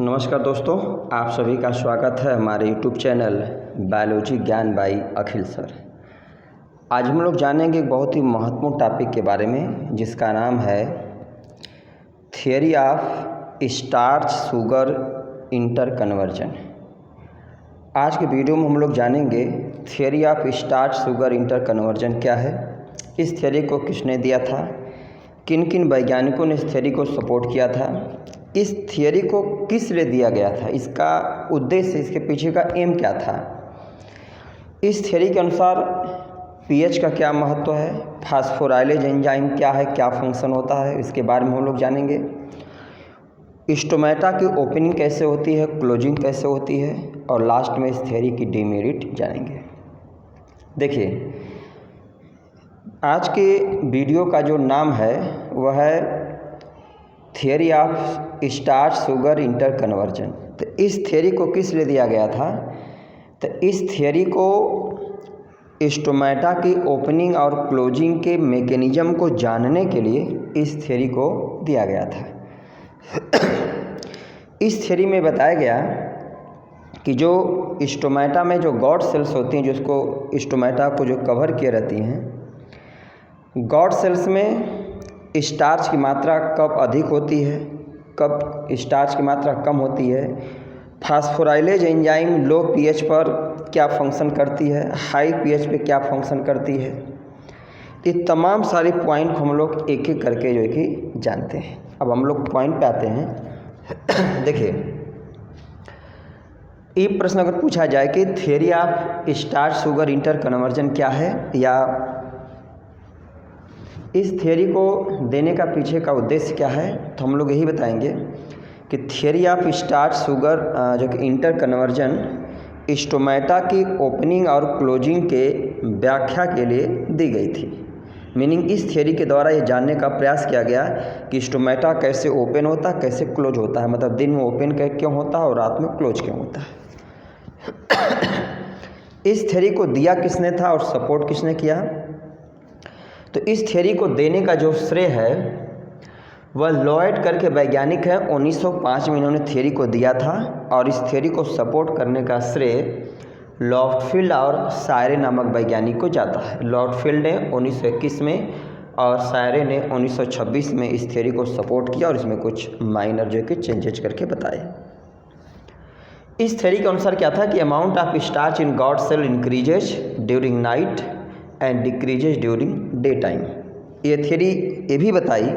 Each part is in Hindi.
नमस्कार दोस्तों, आप सभी का स्वागत है हमारे यूट्यूब चैनल बायोलॉजी ज्ञान बाई अखिल सर। आज हम लोग जानेंगे एक बहुत ही महत्वपूर्ण टॉपिक के बारे में जिसका नाम है theory of starch sugar inter conversion. आज के वीडियो में हम लोग जानेंगे theory of starch sugar inter conversion क्या है, इस थियरी को किसने दिया था, किन किन वैज्ञानिकों ने इस थियरी को सपोर्ट किया था, इस थियरी को किस लिए दिया गया था, इसका उद्देश्य, इसके पीछे का एम क्या था। इस थियरी के अनुसार पीएच का क्या महत्व है, फास्फोराइलेज एंजाइम क्या है, क्या फंक्शन होता है, इसके बारे में हम लोग जानेंगे। स्टोमेटा की ओपनिंग कैसे होती है, क्लोजिंग कैसे होती है, और लास्ट में इस थियरी की डिमेरिट जानेंगे। देखिए, आज के वीडियो का जो नाम है वह है theory of starch sugar inter conversion. तो इस थियरी को किस लिए दिया गया था, तो इस थियरी को स्टोमेटा की ओपनिंग और क्लोजिंग के मैकेनिज्म को जानने के लिए इस थियरी को दिया गया था। इस थियरी में बताया गया कि जो स्टोमेटा में जो गॉड सेल्स होती हैं, जिसको स्टोमेटा को जो कवर किए रहती हैं, गॉड सेल्स में स्टार्च की मात्रा कब अधिक होती है, कब स्टार्च की मात्रा कम होती है, फास्फोराइलेज एंजाइम लो पीएच पर क्या फंक्शन करती है, हाई पीएच पे क्या फंक्शन करती है, ये तमाम सारे पॉइंट को हम लोग एक एक करके जो है कि जानते हैं। अब हम लोग पॉइंट पे आते हैं। देखिए, ये प्रश्न अगर पूछा जाए कि theory of starch sugar inter conversion क्या है, या इस थियरी को देने का पीछे का उद्देश्य क्या है, तो हम लोग यही बताएंगे कि थियरी ऑफ स्टार्च शुगर जो कि इंटर कन्वर्जन स्टोमेटा की ओपनिंग और क्लोजिंग के व्याख्या के लिए दी गई थी। मीनिंग इस थियरी के द्वारा ये जानने का प्रयास किया गया कि स्टोमेटा कैसे ओपन होता है, कैसे क्लोज होता है, मतलब दिन में ओपन क्यों होता है और रात में क्लोज क्यों होता है। इस थियरी को दिया किसने था और सपोर्ट किसने किया, तो इस थियरी को देने का जो श्रेय है वह लॉयड करके वैज्ञानिक है। 1905 में इन्होंने थियरी को दिया था, और इस थियरी को सपोर्ट करने का श्रेय लॉफ्टफील्ड और सायरे नामक वैज्ञानिक को जाता है। लॉफ्टफील्ड ने 1921 में और सायरे ने 1926 में इस थियरी को सपोर्ट किया और इसमें कुछ माइनर जो कि चेंजेज करके बताए। इस थियरी के अनुसार क्या था कि amount of starch in guard cell increases during night and decreases during day time. ये थियरी ये भी बताई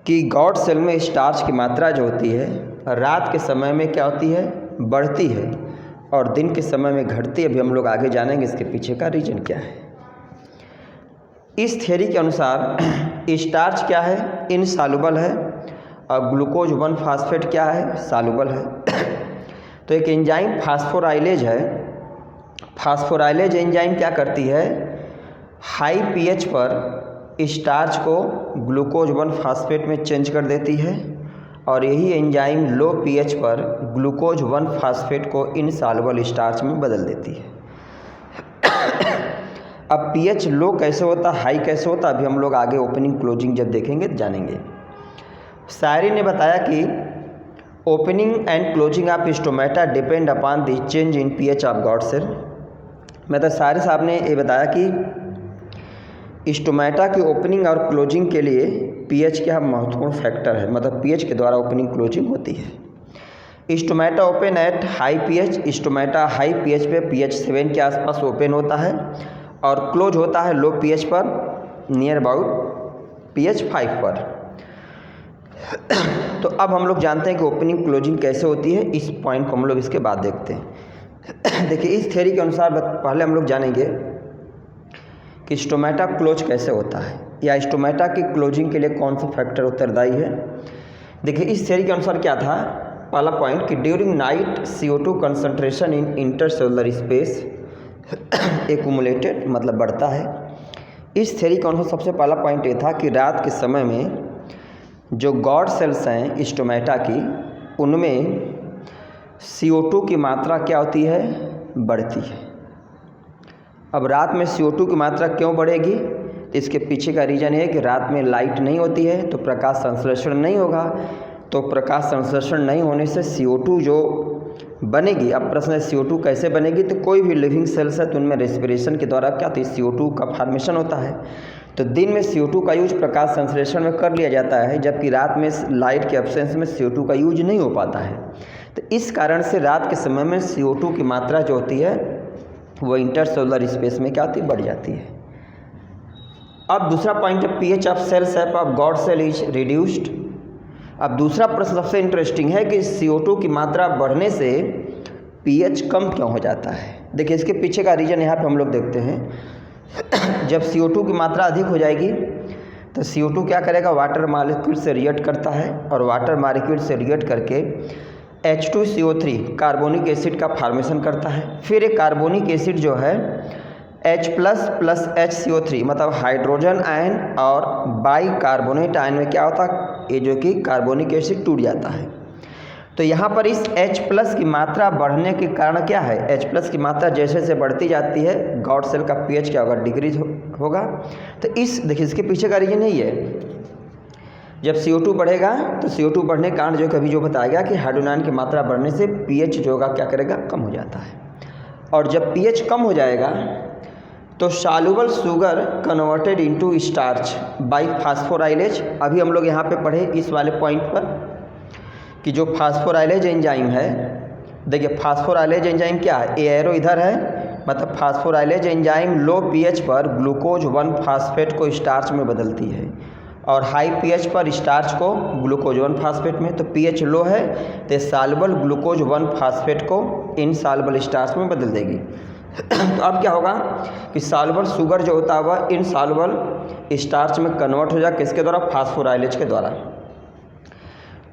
कि गॉड सेल में स्टार्च की मात्रा जो होती है रात के समय में क्या होती है, बढ़ती है, और दिन के समय में घटती है। अभी हम लोग आगे जानेंगे इसके पीछे का रीजन क्या है। इस थियरी के अनुसार स्टार्च क्या है, इनसॉल्युबल है, और ग्लूकोज 1 फास्फेट क्या है, सॉल्युबल है। तो एक एंजाइम फास्फोराइलेज है। फास्फोराइलेज एंजाइम क्या करती है, हाई पीएच पर स्टार्च को ग्लूकोज 1 फास्फेट में चेंज कर देती है, और यही एंजाइम लो पीएच पर ग्लूकोज 1 फास्फेट को इनसॉल्युबल स्टार्च में बदल देती है। अब पीएच लो कैसे होता, हाई कैसे होता, अभी हम लोग आगे ओपनिंग क्लोजिंग जब देखेंगे तो जानेंगे। सायरे ने बताया कि opening and closing of stomata depend upon the change in pH of guard cell. मतलब सायरे साहब ने ये बताया कि स्टोमेटा की ओपनिंग और क्लोजिंग के लिए पीएच क्या महत्वपूर्ण फैक्टर है, मतलब पीएच के द्वारा ओपनिंग क्लोजिंग होती है। Stomata open at high pH, stomata high pH पे pH 7 के आसपास ओपन होता है, और क्लोज होता है लो पीएच पर नियर अबाउट pH 5 पर। तो अब हम लोग जानते हैं कि ओपनिंग क्लोजिंग कैसे होती है, इस पॉइंट को हम लोग इसके बाद देखते हैं। देखिए, इस थियरी के अनुसार पहले हम लोग जानेंगे कि स्टोमेटा क्लोज कैसे होता है, या स्टोमेटा की क्लोजिंग के लिए कौन सा फैक्टर उत्तरदायी है। देखिए, इस थियरी के अनुसार क्या था, पहला पॉइंट कि during night CO2 concentration in intercellular space accumulated, मतलब बढ़ता है। इस थियरी के अनुसार सबसे पहला पॉइंट ये था कि रात के समय में जो गॉड सेल्स हैं स्टोमेटा की, उनमें CO2 की मात्रा क्या होती है, बढ़ती है। अब रात में CO2 की मात्रा क्यों बढ़ेगी, इसके पीछे का रीज़न है कि रात में लाइट नहीं होती है, तो प्रकाश संश्लेषण नहीं होगा, तो प्रकाश संश्लेषण नहीं होने से CO2 जो बनेगी, अब प्रश्न है CO2 कैसे बनेगी, तो कोई भी लिविंग सेल्स है तो उनमें रेस्पिरेशन के द्वारा क्या होती है, CO2 का फॉर्मेशन होता है। तो दिन में CO2 का यूज प्रकाश संश्लेषण में कर लिया जाता है, जबकि रात में लाइट के एब्सेंस में CO2 का यूज नहीं हो पाता है। तो इस कारण से रात के समय में CO2 की मात्रा जो होती है वो इंटरसेलुलर स्पेस में क्या होती है, बढ़ जाती है। अब दूसरा पॉइंट है pH of cell shape of guard cell is reduced. अब दूसरा प्रश्न सबसे इंटरेस्टिंग है कि CO2 की मात्रा बढ़ने से pH कम क्यों हो जाता है। देखिए इसके पीछे का रीज़न यहाँ पे हम लोग देखते हैं। जब CO2 की मात्रा अधिक हो जाएगी तो CO2 क्या करेगा, वाटर मॉलिक्यूल से रिएक्ट करता है और वाटर मॉलिक्यूल से रिएक्ट करके H2CO3 कार्बोनिक एसिड का फॉर्मेशन करता है। फिर एक कार्बोनिक एसिड जो है H+ प्लस HCO3 मतलब हाइड्रोजन आयन और बाई कार्बोनेट आयन में क्या होता है, ये जो कि कार्बोनिक एसिड टूट जाता है। तो यहाँ पर इस H+ की मात्रा बढ़ने के कारण क्या है, H+ की मात्रा जैसे जैसे बढ़ती जाती है गॉड सेल का pH क्या होगा, डिक्रीज होगा। तो इस देखिए इसके पीछे का रीजन यही है, जब CO2 बढ़ेगा तो CO2 बढ़ने के कारण जो कभी जो बताया गया कि हाइड्रोजन आयन की मात्रा बढ़ने से pH जो होगा क्या करेगा, कम हो जाता है। और जब pH कम हो जाएगा तो soluble sugar converted into starch by phosphorylase. अभी हम लोग यहाँ पे पढ़े इस वाले पॉइंट पर कि जो फास्फोराइलेज एंजाइम है, देखिए फास्फोराइलेज एंजाइम क्या है, ये एरो इधर है, मतलब फास्फोराइलेज एंजाइम लो pH पर ग्लूकोज 1 फास्फेट को स्टार्च में बदलती है और हाई pH पर स्टार्च को ग्लूकोज 1 फास्फेट में। तो pH लो है तो सॉल्युबल ग्लूकोज 1 फास्फेट को इनसॉल्युबल स्टार्च में बदल देगी। तो अब क्या होगा कि सॉल्युबल शुगर जो होता है वह इनसॉल्युबल स्टार्च में कन्वर्ट हो जाए, किसके द्वारा, फास्फोराइलेज के द्वारा।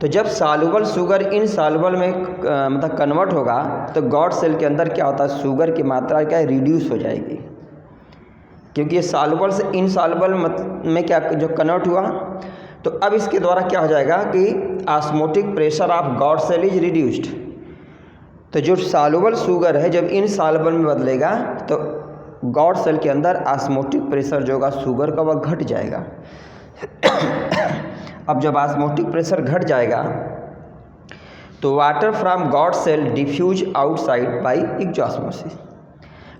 तो जब सॉल्युबल शुगर इनसॉल्युबल में मतलब कन्वर्ट होगा तो गॉड सेल के अंदर क्या होता है, शुगर की मात्रा क्या है, रिड्यूस हो जाएगी, क्योंकि ये सॉल्युबल से इनसॉल्युबल में क्या जो कन्वर्ट हुआ। तो अब इसके द्वारा क्या हो जाएगा कि osmotic pressure of guard cell is reduced. तो जो सॉल्युबल शुगर है जब इनसॉल्युबल में बदलेगा तो गॉड सेल के अंदर ऑस्मोटिक प्रेशर जो होगा शुगर का वह घट जाएगा। अब जब ऑस्मोटिक प्रेशर घट जाएगा तो water from guard cell diffuse outside by exosmosis.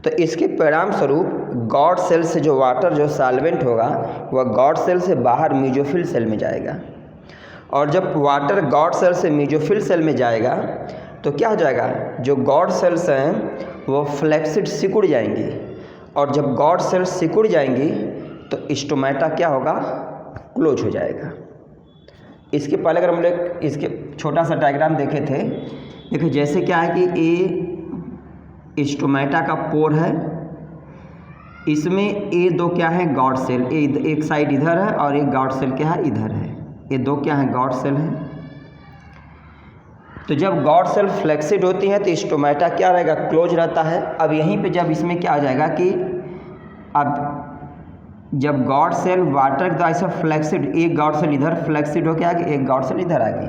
तो इसके परिणाम स्वरूप गॉड सेल से जो वाटर जो सॉल्वेंट होगा वह गॉड सेल से बाहर मीजोफिल सेल में जाएगा, और जब वाटर गॉड सेल से मीजोफिल सेल में जाएगा तो क्या हो जाएगा, जो गॉड सेल्स हैं वो फ्लैक्सिड सिकुड़ जाएंगी, और जब गॉड सेल्स सिकुड़ जाएंगी तो स्टोमेटा क्या होगा, क्लोज हो जाएगा। इसके पहले अगर हम लोग इसके छोटा सा डायग्राम देखे थे, देखिए जैसे क्या है कि ये स्टोमेटा का पोर है, इसमें ये दो क्या है, गॉड सेल, एक साइड इधर है और एक गॉड सेल क्या है, इधर है। ये दो क्या है, गॉड सेल है। तो जब गॉड सेल फ्लैक्सिड होती है तो स्टोमेटा क्या रहेगा, क्लोज रहता है। अब यहीं पे जब इसमें क्या हो जाएगा कि अब जब गॉड सेल वाटर के द्वारा ऐसा फ्लैक्सिड, एक गॉड सेल इधर फ्लैक्सिड होकर आ गई, एक गॉड सेल इधर आ गई,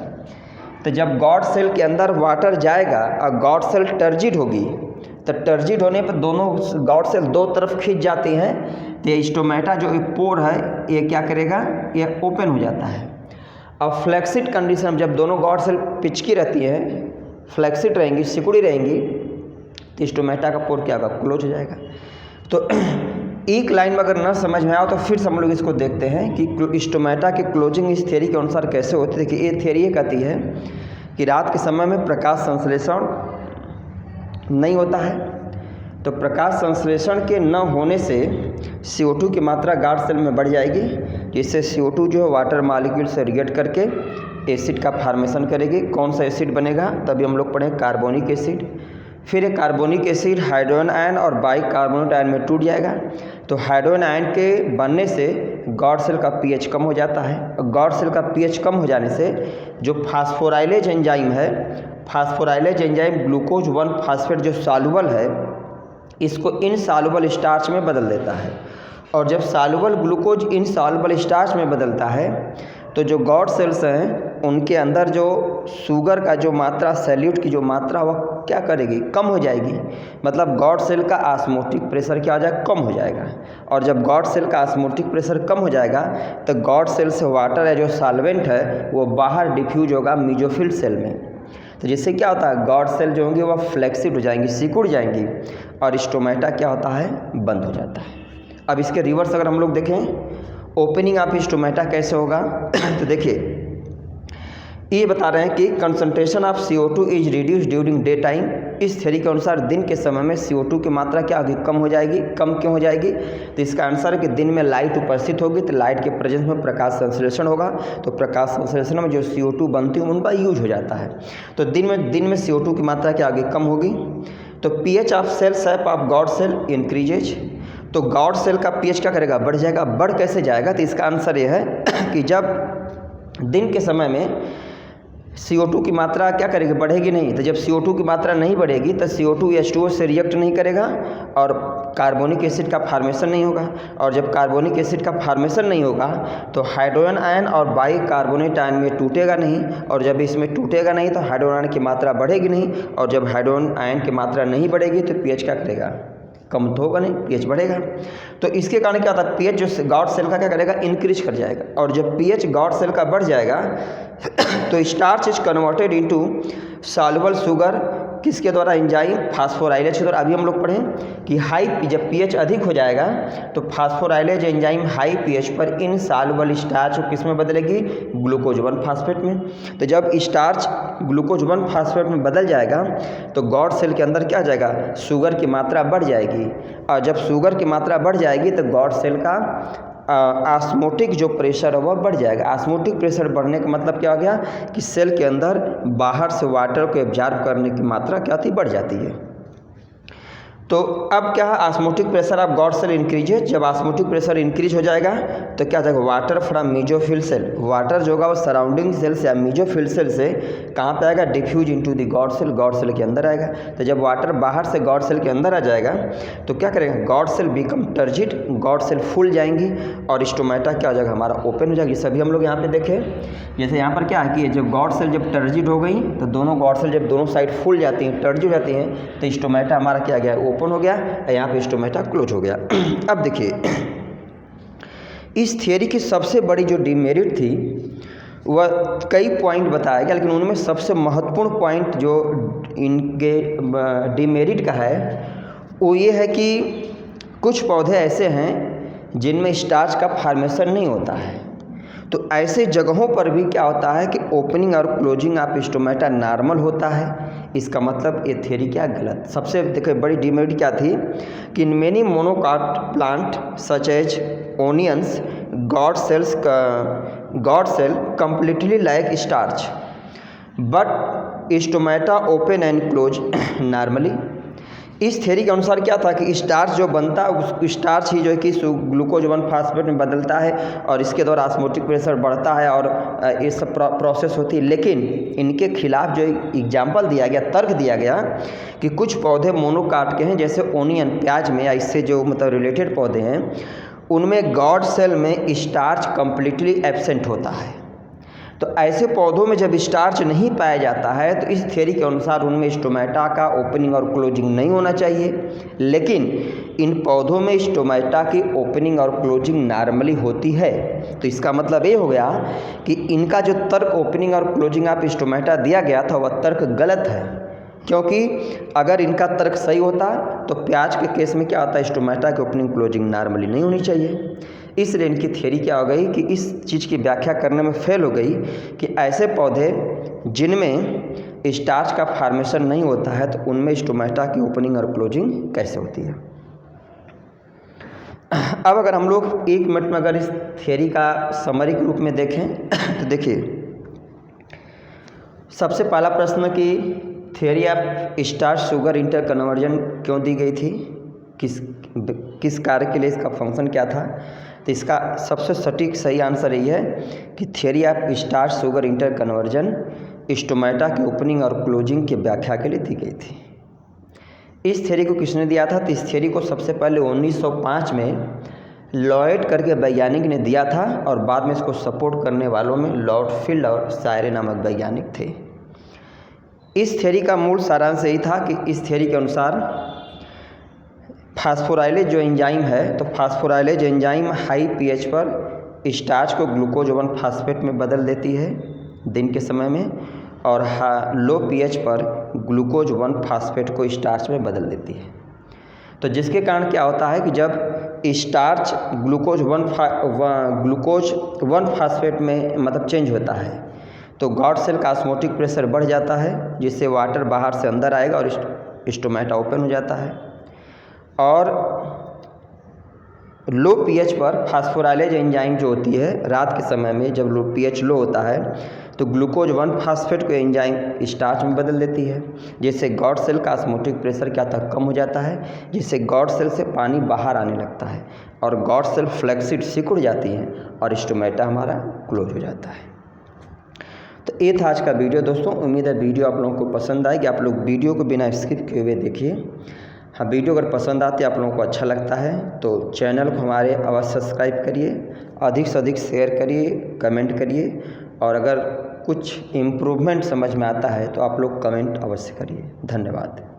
तो जब गॉड सेल के अंदर वाटर जाएगा और गॉड सेल टर्जिड होगी तो टर्जिड होने पर दोनों गॉड सेल दो तरफ खींच जाती हैं, तो ये स्टोमेटा जो पोर है ये क्या करेगा, ये ओपन हो जाता है। अब फ्लैक्सिड कंडीशन जब दोनों गॉड सेल पिचकी रहती है, फ्लैक्सिड रहेंगी, सिकुड़ी रहेंगी, तो स्टोमेटा का पोर क्या होगा, क्लोज हो जाएगा। तो एक लाइन में अगर ना समझ में आओ तो फिर से हम लोग इसको देखते हैं कि स्टोमेटा की क्लोजिंग इस थ्योरी के अनुसार कैसे होती है। देखिए ये थ्योरी ये कहती है कि रात के समय में प्रकाश संश्लेषण नहीं होता है, तो प्रकाश संश्लेषण के न होने से CO2 की मात्रा गॉड सेल में बढ़ जाएगी, जिससे CO2 जो है वाटर मॉलिक्यूल से रिएक्ट करके एसिड का फॉर्मेशन करेगी। कौन सा एसिड बनेगा, तभी हम लोग पढ़े कार्बोनिक एसिड। फिर एक कार्बोनिक एसिड हाइड्रोजन आयन और बाइकार्बोनेट आयन में टूट जाएगा, तो हाइड्रोजन आयन के बनने से गॉड सेल का pH कम हो जाता है। गॉड सेल का pH कम हो जाने से जो फास्फोराइलेज एंजाइम है, फास्फोराइलेज एंजाइम ग्लूकोज 1 फास्फेट जो सॉल्युबल है इसको इनसॉल्युबल स्टार्च में बदल देता है, और जब सॉल्युबल ग्लूकोज इनसॉल्युबल स्टार्च में बदलता है तो जो गॉड सेल्स हैं उनके अंदर जो शुगर का जो मात्रा, सैल्यूट की जो मात्रा, वह क्या करेगी, कम हो जाएगी। मतलब गॉड सेल का ऑस्मोटिक प्रेशर क्या हो जाएगा, कम हो जाएगा। और जब गॉड सेल का ऑस्मोटिक प्रेशर कम हो जाएगा तो गॉड सेल से वाटर है जो सॉल्वेंट है वो बाहर डिफ्यूज होगा मेसोफिल सेल में। तो जिससे क्या होता है, गॉड सेल जो होंगी वह फ्लेक्सिड हो जाएंगी, सिकुड़ जाएंगी, और स्टोमेटा क्या होता है, बंद हो जाता है। अब इसके रिवर्स अगर हम लोग देखें, ओपनिंग ऑफ स्टोमेटा कैसे होगा तो देखिए ये बता रहे हैं कि concentration of CO2 is reduce during day time. इस थ्योरी के अनुसार दिन के समय में CO2 की मात्रा क्या होगी, कम हो जाएगी। कम क्यों हो जाएगी, तो इसका आंसर है कि दिन में लाइट उपस्थित होगी तो लाइट के प्रेजेंस में प्रकाश संश्लेषण होगा, तो प्रकाश संश्लेषण में जो CO2 बनती है उनका यूज हो जाता है। तो दिन में CO2 की मात्रा क्या होगी, कम होगी। तो pH of cell shape of guard cell increases, तो गॉड सेल का pH क्या करेगा, बढ़ जाएगा। बढ़ कैसे जाएगा, तो इसका आंसर ये है कि जब दिन के समय में CO2 की मात्रा क्या करेगी, बढ़ेगी नहीं। तो जब CO2 की मात्रा नहीं बढ़ेगी तो CO2 H2O से रिएक्ट नहीं करेगा और कार्बोनिक एसिड का फार्मेशन नहीं होगा। और जब कार्बोनिक एसिड का फार्मेशन नहीं होगा तो हाइड्रोजन आयन और बाइकार्बोनेट आयन में टूटेगा नहीं, और जब इसमें टूटेगा नहीं तो हाइड्रोजन आयन की मात्रा बढ़ेगी नहीं, और जब हाइड्रोजन आयन की मात्रा नहीं बढ़ेगी तो pH क्या करेगा, कम तो होगा नहीं, pH बढ़ेगा। तो इसके कारण क्या होता है, pH जो गॉड सेल का क्या करेगा, इंक्रीज कर जाएगा। और जब pH गॉड सेल का बढ़ जाएगा तो starch is converted into soluble sugar, किसके द्वारा, एंजाइम फास्फोराइलेज के द्वारा। अभी हम लोग पढ़ें कि जब pH अधिक हो जाएगा तो फास्फोराइलेज एंजाइम हाई pH पर इन सॉल्युबल स्टार्च को किस में बदलेगी, ग्लूकोज 1 फास्फेट में। तो जब स्टार्च ग्लूकोज 1 फास्फेट में बदल जाएगा तो गॉड सेल के अंदर क्या आ जाएगा, शुगर की मात्रा बढ़ जाएगी। और जब शुगर की मात्रा बढ़ जाएगी तो गॉड सेल का ऑस्मोटिक जो प्रेशर है वह बढ़ जाएगा। ऑस्मोटिक प्रेशर बढ़ने का मतलब क्या हो गया कि सेल के अंदर बाहर से वाटर को एब्जॉर्ब करने की मात्रा क्या होती, बढ़ जाती है। तो अब क्या है, osmotic pressure of guard cell increases. जब ऑस्मोटिक प्रेशर इंक्रीज हो जाएगा तो क्या हो जाएगा, water from mesophyll cell, water जो होगा वो सराउंडिंग सेल से या मेसोफिल सेल से कहाँ पे आएगा, diffuse into the guard cell, guard cell के अंदर आएगा। तो जब वाटर बाहर से गॉड सेल के अंदर आ जाएगा तो क्या करेगा, guard cell become turgid, guard cell फूल जाएंगी और स्टोमेटा क्या हो जाएगा, हमारा ओपन हो जाएगी। सभी हम लोग यहाँ पे देखें, जैसे यहाँ पर क्या है कि जब गॉड सेल जब टर्जिड हो गई तो दोनों गॉड सेल जब दोनों साइड फूल जाती हैं, टर्जिड हो जाती हैं, तो स्टोमेटा हमारा क्या गया, ओपन हो गया, यहाँ पे स्टोमेटा क्लोज हो गया। अब देखिए इस थियरी की सबसे बड़ी जो डिमेरिट थी वह कई पॉइंट बताया गया, लेकिन उनमें सबसे महत्वपूर्ण पॉइंट जो इनके डिमेरिट का है वो ये है कि कुछ पौधे ऐसे हैं जिनमें स्टार्च का फार्मेशन नहीं होता है। तो ऐसे जगहों पर भी क्या होता है कि ओपनिंग और क्लोजिंग ऑफ स्टोमेटा नॉर्मल होता है। इसका मतलब ये थ्योरी क्या गलत। सबसे देखिए बड़ी डिमेरिट क्या थी कि in many monocot plant such as onions guard cell completely lack starch but stomata open and close normally. इस थ्योरी के अनुसार क्या था कि स्टार्च जो बनता है उस स्टार्च ही जो है कि ग्लूकोज 1 फास्फेट में बदलता है और इसके द्वारा ऑस्मोटिक प्रेशर बढ़ता है और ये सब प्रोसेस होती है। लेकिन इनके खिलाफ जो एग्जाम्पल दिया गया, तर्क दिया गया कि कुछ पौधे मोनोकाट के हैं, जैसे ओनियन प्याज में या इससे जो मतलब रिलेटेड पौधे हैं उनमें गॉड सेल में स्टार्च कम्प्लीटली एब्सेंट होता है। तो ऐसे पौधों में जब स्टार्च नहीं पाया जाता है तो इस थ्योरी के अनुसार उनमें स्टोमेटा का ओपनिंग और क्लोजिंग नहीं होना चाहिए। लेकिन इन पौधों में स्टोमेटा की ओपनिंग और क्लोजिंग नॉर्मली होती है। तो इसका मतलब ये हो गया कि इनका जो तर्क ओपनिंग और क्लोजिंग ऑफ स्टोमेटा दिया गया था वह तर्क गलत है, क्योंकि अगर इनका तर्क सही होता तो प्याज के केस में क्या होता है, स्टोमेटा की ओपनिंग क्लोजिंग नॉर्मली नहीं होनी चाहिए। इसलिए इनकी थ्योरी क्या हो गई कि इस चीज़ की व्याख्या करने में फेल हो गई कि ऐसे पौधे जिनमें स्टार्च का फार्मेशन नहीं होता है तो उनमें स्टोमेटा की ओपनिंग और क्लोजिंग कैसे होती है। अब अगर हम लोग 1 मिनट में अगर इस थ्योरी का समरी के रूप में देखें तो देखिए सबसे पहला प्रश्न कि theory of starch sugar inter conversion क्यों दी गई थी, किस कार्य के लिए इसका फंक्शन क्या था। तो इसका सबसे सटीक सही आंसर यही है कि theory of starch sugar inter conversion stomata की ओपनिंग और क्लोजिंग की व्याख्या के लिए दी गई थी। इस थ्योरी को किसने दिया था, तो इस थ्योरी को सबसे पहले 1905 में लॉयड करके वैज्ञानिक ने दिया था और बाद में इसको सपोर्ट करने वालों में लॉर्ड फील्ड और सायरे नामक वैज्ञानिक थे। इस थ्योरी का मूल सारांश यही था कि इस थ्योरी के अनुसार फास्फोराइलेज जो एंजाइम है, तो फास्फोराइलेज एंजाइम हाई पीएच पर स्टार्च को ग्लूकोज 1 फास्फेट में बदल देती है दिन के समय में, और लो पीएच पर ग्लूकोज 1 फास्फेट को स्टार्च में बदल देती है। तो जिसके कारण क्या होता है कि जब स्टार्च ग्लूकोज 1 फास्फेट में मतलब चेंज होता है तो गॉड सेल का ऑस्मोटिक प्रेशर बढ़ जाता है, जिससे वाटर बाहर से अंदर आएगा और स्टोमेटा ओपन हो जाता है। और लो पीएच पर फास्फोराइलेज एंजाइम जो होती है रात के समय में जब पीएच लो होता है तो ग्लूकोज 1 फास्फेट को एंजाइम स्टार्च में बदल देती है, जिससे गॉड सेल का ऑस्मोटिक प्रेशर क्या था, कम हो जाता है, जिससे गॉड सेल से पानी बाहर आने लगता है और गॉड सेल फ्लैक्सिड सिकुड़ जाती है और स्टोमेटा हमारा क्लोज हो जाता है। तो ये था आज का वीडियो दोस्तों। उम्मीद है वीडियो आप लोगों को पसंद आएगी। आप लोग वीडियो को बिना स्किप किए हुए देखिए। हाँ, वीडियो अगर पसंद आती है, आप लोगों को अच्छा लगता है तो चैनल को हमारे अवश्य सब्सक्राइब करिए, अधिक से अधिक शेयर करिए, कमेंट करिए, और अगर कुछ इम्प्रूवमेंट समझ में आता है तो आप लोग कमेंट अवश्य करिए। धन्यवाद।